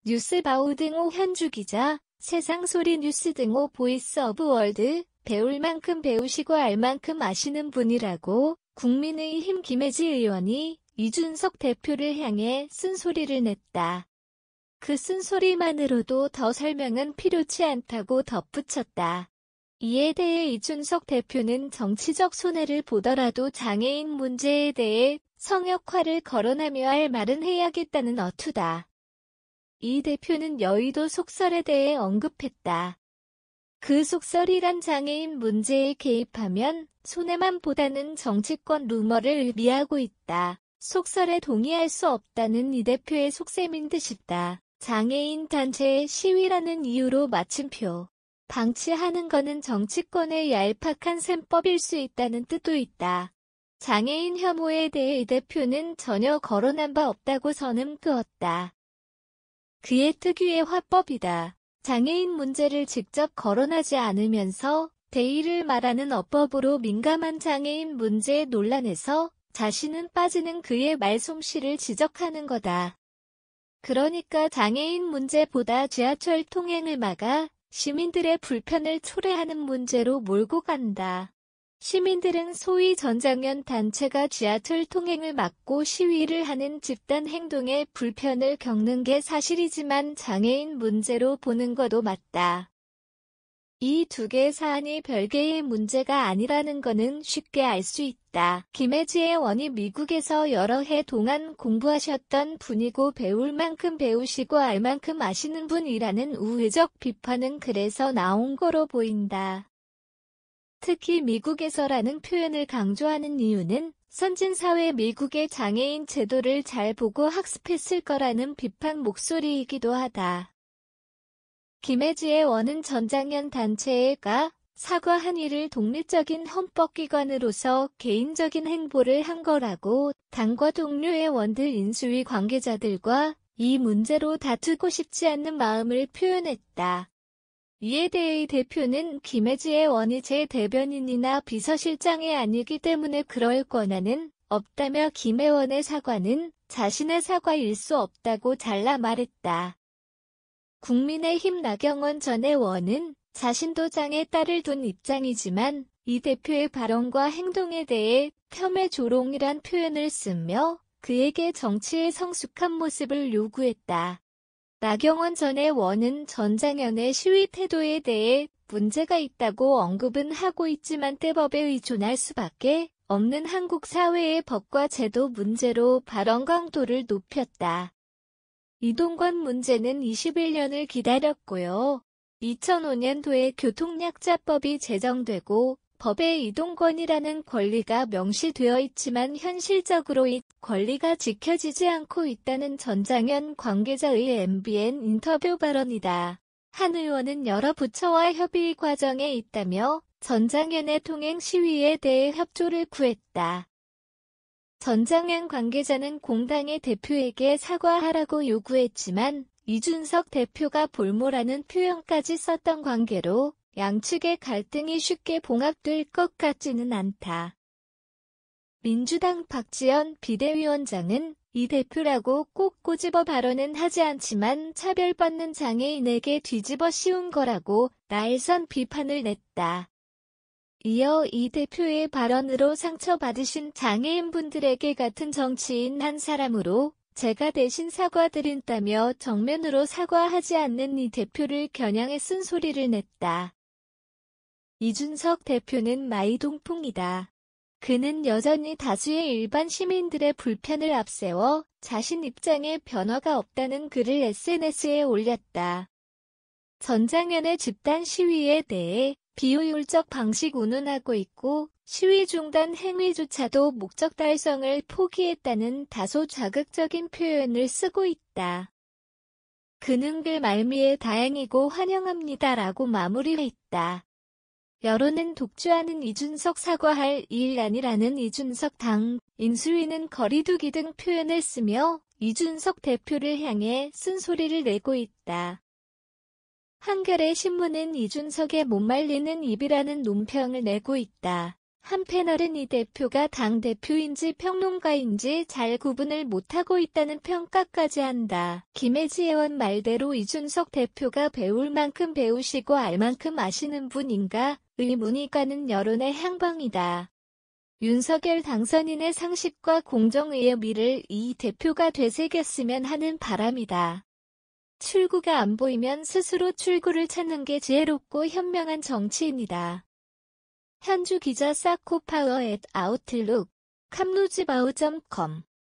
뉴스바우 등호 현주기자, 세상소리 뉴스 등호 보이스 오브 월드, 배울 만큼 배우시고 알 만큼 아시는 분이라고 국민의힘 김혜지 의원이 이준석 대표를 향해 쓴소리를 냈다. 그 쓴소리만으로도 더 설명은 필요치 않다고 덧붙였다. 이에 대해 이준석 대표는 정치적 손해를 보더라도 장애인 문제에 대해 성역화를 거론하며 할 말은 해야겠다는 어투다. 이 대표는 여의도 속설에 대해 언급했다. 그 속설이란 장애인 문제에 개입하면 손해만 보다는 정치권 루머를 의미하고 있다. 속설에 동의할 수 없다는 이 대표의 속셈인 듯싶다. 장애인 단체의 시위라는 이유로 마침표 방치하는 것은 정치권의 얄팍한 셈법일 수 있다는 뜻도 있다. 장애인 혐오에 대해 이 대표는 전혀 거론한 바 없다고 선을 그었다. 그의 특유의 화법이다. 장애인 문제를 직접 거론하지 않으면서 대의를 말하는 어법으로 민감한 장애인 문제 논란에서 자신은 빠지는 그의 말솜씨를 지적하는 거다. 그러니까 장애인 문제보다 지하철 통행을 막아 시민들의 불편을 초래하는 문제로 몰고 간다. 시민들은 소위 전장현 단체가 지하철 통행을 막고 시위를 하는 집단 행동에 불편을 겪는 게 사실이지만 장애인 문제로 보는 것도 맞다. 이 두 개의 사안이 별개의 문제가 아니라는 것은 쉽게 알 수 있다. 김혜지 의원이 미국에서 여러 해 동안 공부하셨던 분이고 배울 만큼 배우시고 알 만큼 아시는 분이라는 우회적 비판은 그래서 나온 거로 보인다. 특히 미국에서라는 표현을 강조하는 이유는 선진사회 미국의 장애인 제도를 잘 보고 학습했을 거라는 비판 목소리이기도 하다. 김혜지 의원은 전장현 단체가 사과한 이를 독립적인 헌법기관으로서 개인적인 행보를 한 거라고 당과 동료 의원들 인수위 관계자들과 이 문제로 다투고 싶지 않는 마음을 표현했다. 이에 대해 이 대표는 김혜지 의원이 제 대변인이나 비서실장이 아니기 때문에 그럴 권한은 없다며 김 의원의 사과는 자신의 사과일 수 없다고 잘라 말했다. 국민의힘 나경원 전 의원은 자신도 장애 딸을 둔 입장이지만 이 대표의 발언과 행동에 대해 폄훼 조롱이란 표현을 쓰며 그에게 정치의 성숙한 모습을 요구했다. 나경원 전 의원은 전장현의 시위 태도에 대해 문제가 있다고 언급은 하고 있지만 때법에 의존할 수밖에 없는 한국 사회의 법과 제도 문제로 발언 강도를 높였다. 이동권 문제는 21년을 기다렸고요. 2005년도에 교통약자법이 제정되고 법에 이동권이라는 권리가 명시되어 있지만 현실적으로 이 권리가 지켜지지 않고 있다는 전장현 관계자의 MBN 인터뷰 발언이다. 한 의원은 여러 부처와 협의 과정에 있다며 전장현의 통행 시위에 대해 협조를 구했다. 전장현 관계자는 공당의 대표에게 사과하라고 요구했지만 이준석 대표가 볼모라는 표현까지 썼던 관계로 양측의 갈등이 쉽게 봉합될 것 같지는 않다. 민주당 박지원 비대위원장은 이 대표라고 꼭 꼬집어 발언은 하지 않지만 차별받는 장애인에게 뒤집어 씌운 거라고 날선 비판을 냈다. 이어 이 대표의 발언으로 상처받으신 장애인분들에게 같은 정치인 한 사람으로 제가 대신 사과드린다며 정면으로 사과하지 않는 이 대표를 겨냥해 쓴소리를 냈다. 이준석 대표는 마이동풍이다. 그는 여전히 다수의 일반 시민들의 불편을 앞세워 자신 입장에 변화가 없다는 글을 SNS에 올렸다. 전장현의 집단 시위에 대해 비효율적 방식 운운하고 있고 시위 중단 행위조차도 목적 달성을 포기했다는 다소 자극적인 표현을 쓰고 있다. 그는 글 말미에 다행이고 환영합니다라고 마무리했다. 여론은 독주하는 이준석 사과할 일 아니라는 이준석 당 인수위는 거리두기 등 표현을 쓰며 이준석 대표를 향해 쓴소리를 내고 있다. 한겨레 신문은 이준석의 못 말리는 입이라는 논평을 내고 있다. 한 패널은 이 대표가 당대표인지 평론가인지 잘 구분을 못하고 있다는 평가까지 한다. 김혜지 의원 말대로 이준석 대표가 배울 만큼 배우시고 알 만큼 아시는 분인가 의문이 가는 여론의 향방이다. 윤석열 당선인의 상식과 공정의 의미를 이 대표가 되새겼으면 하는 바람이다. 출구가 안 보이면 스스로 출구를 찾는 게 지혜롭고 현명한 정치인이다. 현주 기자 사코파워 @아웃룩, 캄루즈바우.com